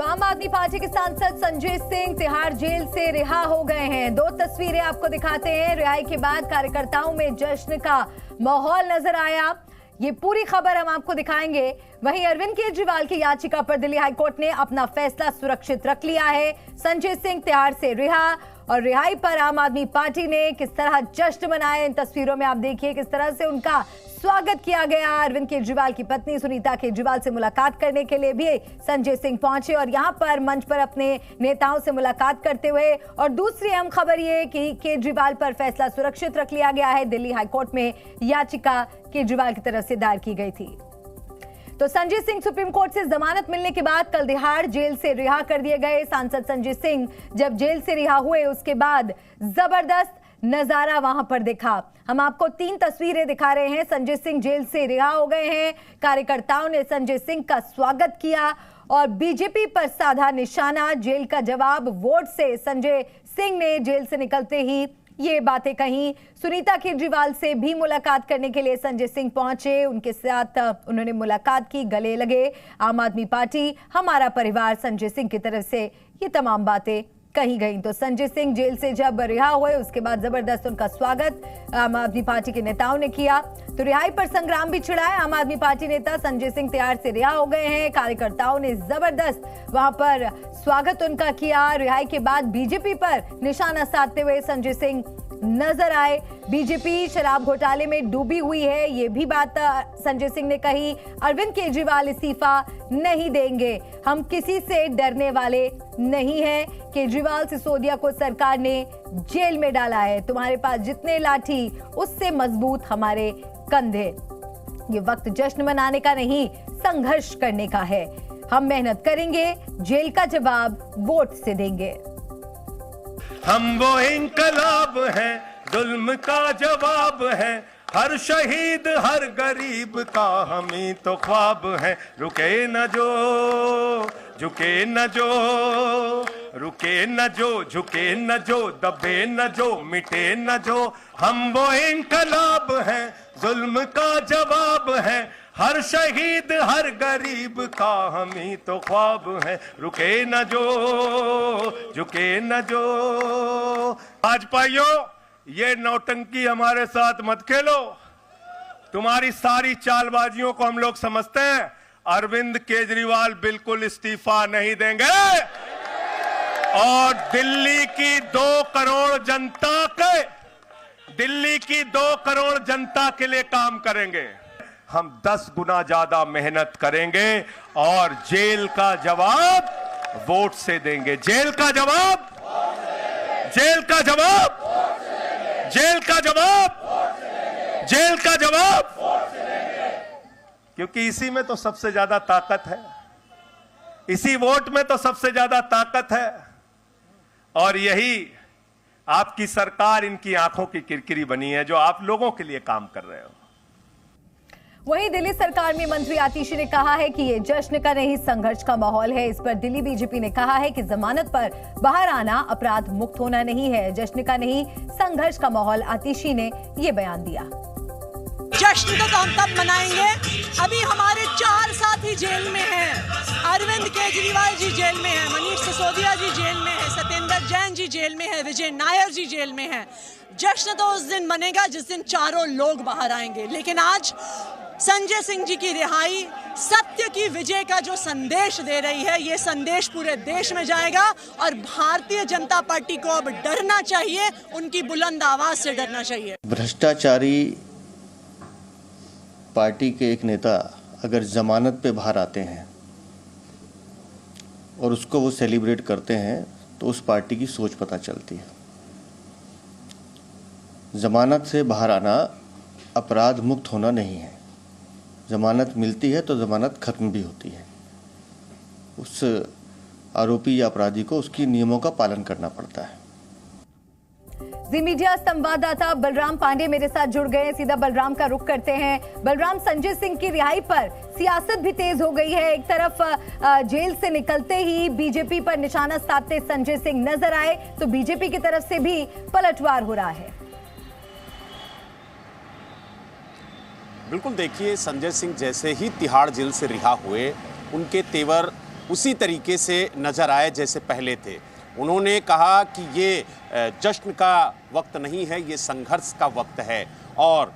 तो आम आदमी पार्टी के सांसद संजय सिंह तिहाड़ जेल से रिहा हो गए हैं। दो तस्वीरें आपको दिखाते हैं। रिहाई के बाद कार्यकर्ताओं में जश्न का माहौल नजर आया। ये पूरी खबर हम आपको दिखाएंगे। वहीं अरविंद केजरीवाल की याचिका पर दिल्ली हाईकोर्ट ने अपना फैसला सुरक्षित रख लिया है। संजय सिंह तिहाड़ से रिहा और रिहाई पर आम आदमी पार्टी ने किस तरह जश्न मनाया, इन तस्वीरों में आप देखिए किस तरह से उनका स्वागत किया गया। अरविंद केजरीवाल की पत्नी सुनीता केजरीवाल से मुलाकात करने के लिए भी संजय सिंह पहुंचे और यहां पर मंच पर अपने नेताओं से मुलाकात करते हुए। और दूसरी अहम खबर ये कि केजरीवाल पर फैसला सुरक्षित रख लिया गया है। दिल्ली हाईकोर्ट में याचिका केजरीवाल की तरफ से दायर की गई थी। तो संजय सिंह सुप्रीम कोर्ट से जमानत मिलने के बाद कल तिहाड़ जेल से रिहा कर दिए गए। सांसद संजय सिंह जब जेल से रिहा हुए उसके बाद जबरदस्त नजारा वहां पर दिखा। हम आपको 3 तस्वीरें दिखा रहे हैं। संजय सिंह जेल से रिहा हो गए हैं। कार्यकर्ताओं ने संजय सिंह का स्वागत किया और बीजेपी पर साधा निशाना। जेल का जवाब वोट से संजय सिंह ने जेल से निकलते ही ये बातें कही। सुनीता केजरीवाल से भी मुलाकात करने के लिए संजय सिंह पहुंचे। उनके साथ उन्होंने मुलाकात की, गले लगे। आम आदमी पार्टी, हमारा परिवार, संजय सिंह की तरफ से ये तमाम बातें कही गई। तो संजय सिंह जेल से जब रिहा हुए उसके बाद जबरदस्त उनका स्वागत आम आदमी पार्टी के नेताओं ने किया। तो रिहाई पर संग्राम भी छिड़ा है। आम आदमी पार्टी नेता संजय सिंह तिहाड़ से रिहा हो गए हैं। कार्यकर्ताओं ने जबरदस्त वहां पर स्वागत उनका किया। रिहाई के बाद बीजेपी पर निशाना साधते हुए संजय सिंह नजर आए। बीजेपी शराब घोटाले में डूबी हुई है, ये भी बात संजय सिंह ने कही। अरविंद केजरीवाल इस्तीफा नहीं देंगे, हम किसी से डरने वाले नहीं हैं। केजरीवाल सिसोदिया को सरकार ने जेल में डाला है। तुम्हारे पास जितने लाठी उससे मजबूत हमारे कंधे। ये वक्त जश्न मनाने का नहीं, संघर्ष करने का है। हम मेहनत करेंगे, जेल का जवाब वोट से देंगे। हम वो इंकलाब हैं, जुल्म का जवाब है। हर शहीद हर गरीब का हम ही तो ख्वाब है। रुके न जो, झुके न जो, रुके न जो, झुके न जो, दबे न जो, मिटे न जो। हम वो इंकलाब हैं, जुल्म का जवाब है। हर शहीद हर गरीब का हम ही तो ख्वाब है। रुके न जो, झुके न जो। आज भाइयों, ये नौटंकी हमारे साथ मत खेलो। तुम्हारी सारी चालबाजियों को हम लोग समझते हैं। अरविंद केजरीवाल बिल्कुल इस्तीफा नहीं देंगे और दिल्ली की 2 करोड़ जनता के लिए काम करेंगे। हम 10 गुना ज्यादा मेहनत करेंगे और जेल का जवाब वोट से देंगे। जेल का जवाब, जेल का जवाब, जेल का जवाब, जेल का जवाब। क्योंकि इसी में तो सबसे ज्यादा ताकत है, इसी वोट में तो सबसे ज्यादा ताकत है। और यही आपकी सरकार इनकी आंखों की किरकिरी बनी है, जो आप लोगों के लिए काम कर रहे हो। वहीं दिल्ली सरकार में मंत्री आतिशी ने कहा है कि ये जश्न का नहीं, संघर्ष का माहौल है। इस पर दिल्ली बीजेपी ने कहा है कि जमानत पर बाहर आना अपराध मुक्त होना नहीं है। जश्न का नहीं, संघर्ष का माहौल। आतिशी ने ये बयान दिया। जश्न तो हम तब मनाएंगे, अभी हमारे 4 साथी जेल में हैं। अरविंद केजरीवाल जी जेल में हैं, मनीष सिसोदिया जी जेल में हैं, सत्येंद्र जैन जी जेल में हैं, विजय नायर जी जेल में हैं। जश्न तो उस दिन मनेगा जिस दिन चारों लोग बाहर आएंगे। लेकिन आज संजय सिंह जी की रिहाई सत्य की विजय का जो संदेश दे रही है, ये संदेश पूरे देश में जाएगा और भारतीय जनता पार्टी को अब डरना चाहिए, उनकी बुलंद आवाज से डरना चाहिए। भ्रष्टाचारी पार्टी के एक नेता अगर जमानत पे बाहर आते हैं और उसको वो सेलिब्रेट करते हैं तो उस पार्टी की सोच पता चलती है। जमानत से बाहर आना अपराध मुक्त होना नहीं है। जमानत मिलती है तो जमानत खत्म भी होती है। उस आरोपी या अपराधी को उसकी नियमों का पालन करना पड़ता है। जी मीडिया संवाददाता बलराम पांडे मेरे साथ जुड़ गए। सीधा बलराम का रुख करते हैं। बलराम, संजय सिंह की रिहाई पर सियासत भी तेज हो गई है। एक तरफ जेल से निकलते ही बीजेपी पर निशाना साधते संजय सिंह नजर आए, तो बीजेपी की तरफ से भी पलटवार हो रहा है। बिल्कुल, देखिए, संजय सिंह जैसे ही तिहाड़ जेल से रिहा हुए, उनके तेवर उसी तरीके से नजर आए जैसे पहले थे। उन्होंने कहा कि ये जश्न का वक्त नहीं है, ये संघर्ष का वक्त है। और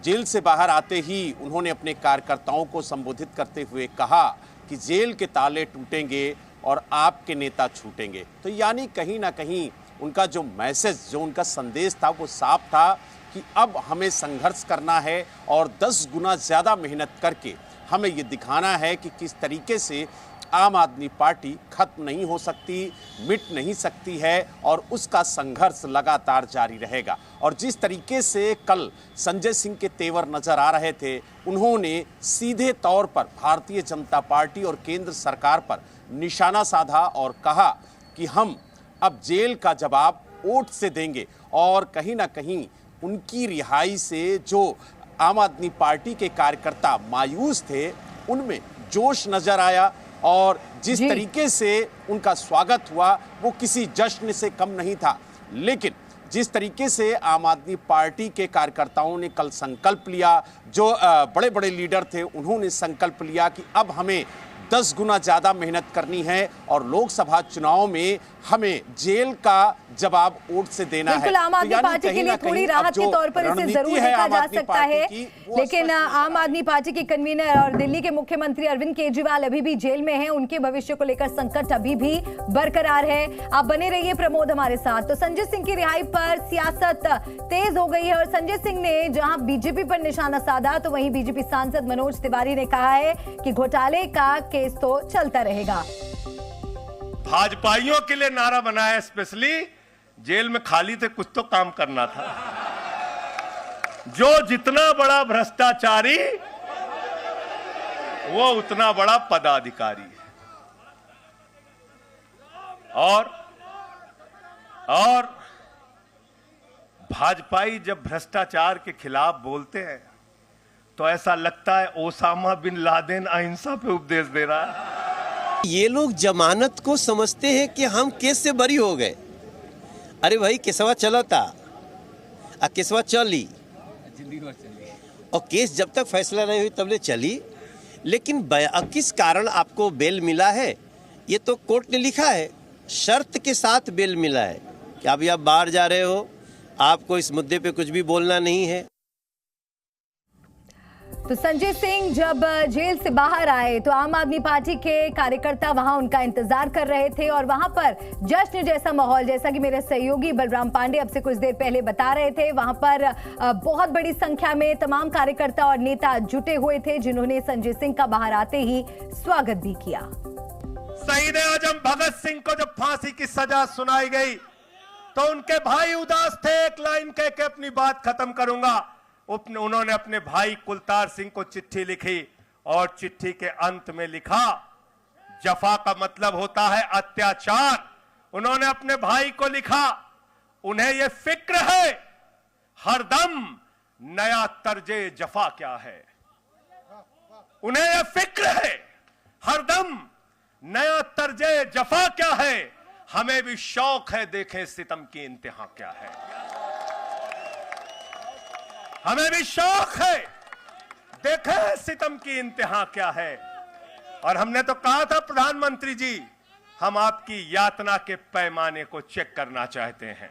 जेल से बाहर आते ही उन्होंने अपने कार्यकर्ताओं को संबोधित करते हुए कहा कि जेल के ताले टूटेंगे और आपके नेता छूटेंगे। तो यानी कहीं ना कहीं उनका जो मैसेज, जो उनका संदेश था वो साफ था कि अब हमें संघर्ष करना है और 10 गुना ज़्यादा मेहनत करके हमें ये दिखाना है कि किस तरीके से आम आदमी पार्टी खत्म नहीं हो सकती, मिट नहीं सकती है और उसका संघर्ष लगातार जारी रहेगा। और जिस तरीके से कल संजय सिंह के तेवर नजर आ रहे थे, उन्होंने सीधे तौर पर भारतीय जनता पार्टी और केंद्र सरकार पर निशाना साधा और कहा कि हम अब जेल का जवाब वोट से देंगे। और कहीं ना कहीं उनकी रिहाई से जो आम आदमी पार्टी के कार्यकर्ता मायूस थे, उनमें जोश नजर आया और जिस तरीके से उनका स्वागत हुआ वो किसी जश्न से कम नहीं था। लेकिन जिस तरीके से आम आदमी पार्टी के कार्यकर्ताओं ने कल संकल्प लिया, जो बड़े बड़े लीडर थे उन्होंने संकल्प लिया कि अब हमें 10 गुना ज़्यादा मेहनत करनी है और लोकसभा चुनाव में हमें जेल का जवाब वोट से देना है। बिल्कुल, आम आदमी पार्टी के लिए थोड़ी राहत के तौर पर इसे जरूर देखा जा सकता है, लेकिन आम आदमी पार्टी के कन्वीनर और दिल्ली के मुख्यमंत्री अरविंद केजरीवाल अभी भी जेल में हैं। उनके भविष्य को लेकर संकट अभी भी बरकरार है। आप बने रहिए प्रमोद हमारे साथ। तो संजय सिंह की रिहाई पर सियासत तेज हो गई है और संजय सिंह ने जहां बीजेपी पर निशाना साधा, तो वहीं बीजेपी सांसद मनोज तिवारी ने कहा है कि घोटाले का केस तो चलता रहेगा। भाजपाइयों के लिए नारा बनाया स्पेशली, जेल में खाली थे, कुछ तो काम करना था। जो जितना बड़ा भ्रष्टाचारी वो उतना बड़ा पदाधिकारी है। और भाजपाई जब भ्रष्टाचार के खिलाफ बोलते हैं तो ऐसा लगता है ओसामा बिन लादेन अहिंसा पे उपदेश दे रहा है। ये लोग जमानत को समझते हैं कि हम केस से बरी हो गए। अरे भाई केसवा चला था, केसवा चली और केस जब तक फैसला नहीं हुई तब ले चली। लेकिन किस कारण आपको बेल मिला है ये तो कोर्ट ने लिखा है, शर्त के साथ बेल मिला है कि अभी आप बाहर जा रहे हो, आपको इस मुद्दे पे कुछ भी बोलना नहीं है। तो संजय सिंह जब जेल से बाहर आए तो आम आदमी पार्टी के कार्यकर्ता वहां उनका इंतजार कर रहे थे और वहां पर जश्न जैसा माहौल, जैसा कि मेरे सहयोगी बलराम पांडे अब से कुछ देर पहले बता रहे थे, वहां पर बहुत बड़ी संख्या में तमाम कार्यकर्ता और नेता जुटे हुए थे जिन्होंने संजय सिंह का बाहर आते ही स्वागत भी किया। शहीद आजम भगत सिंह को जब फांसी की सजा सुनाई गई तो उनके भाई उदास थे। एक लाइन कह के अपनी बात खत्म करूंगा। उन्होंने अपने भाई कुलतार सिंह को चिट्ठी लिखी और चिट्ठी के अंत में लिखा, जफा का मतलब होता है अत्याचार। उन्होंने अपने भाई को लिखा, उन्हें यह फिक्र है हरदम नया तर्जे जफा क्या है। उन्हें यह फिक्र है हरदम नया तर्जे जफा क्या है। हमें भी शौक है देखें सितम की इंतहा क्या है। हमें भी शौक है देखें सितम की इंतहा क्या है। और हमने तो कहा था प्रधानमंत्री जी, हम आपकी यातना के पैमाने को चेक करना चाहते हैं।